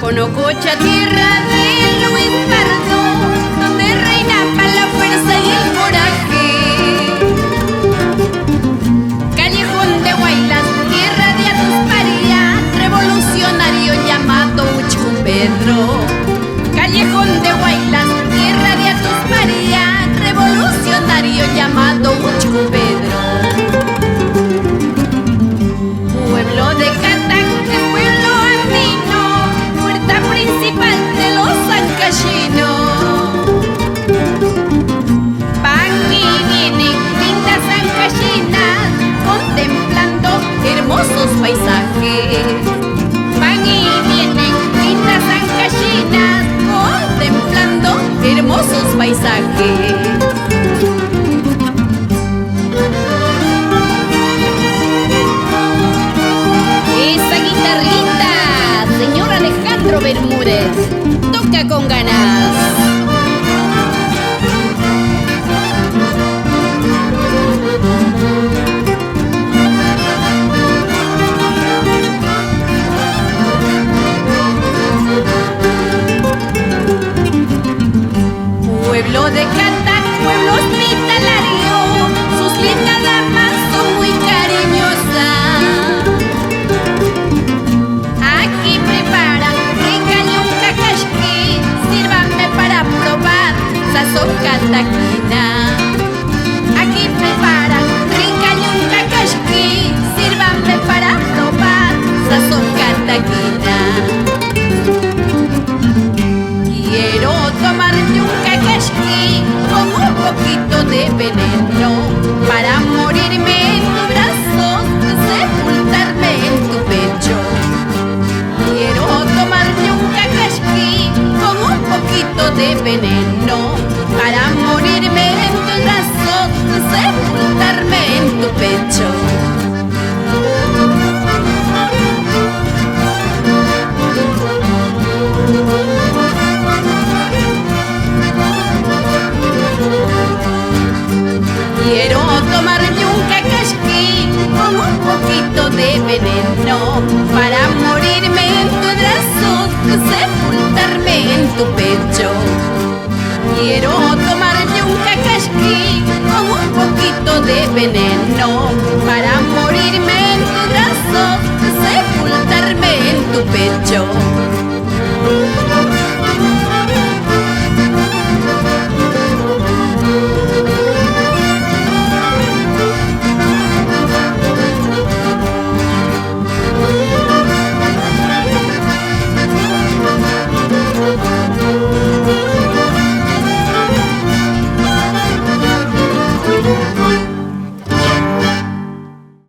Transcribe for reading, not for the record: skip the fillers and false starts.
Conococha, tierra de Luis Pardo, donde reina la fuerza y el coraje. Callejón de Huaylas, tierra de Atus María, revolucionario llamado Uchco Pedro. Callejón de Huaylas, tierra de Atus María, revolucionario llamado Uchco Pedro. Pueblo de Catac, pueblo andino, puerta principal de los sancallinos. Van y vienen lindas sancallinas, contemplando hermosos paisajes. Van y vienen lindas sancallinas, contemplando hermosos paisajes. Esa guitarrita, señor Alejandro Bermúdez, toca con ganas. Pueblo de Catac, pueblo hospitalario, sus lindas damas son muy cariñosas. Aquí preparan rica yuca casqui, sírvanme para probar sazón cataquina. Aquí preparan rica yuca casqui, sírvanme para probar sazón cataquina. Quiero tomar yuca casqui con un poquito de veneno para morirme en tus brazos, sepultarme en tu pecho. Quiero tomar yuca casqui con un poquito de veneno para morirme en tus brazos, sepultarme en tu pecho. Quiero tomar yuca casqui con un poquito de veneno para morirme en tus brazos, sepultarme en tu pecho. Quiero tomar yuca casqui con un poquito de veneno para morirme en tus brazos, sepultarme en tu pecho.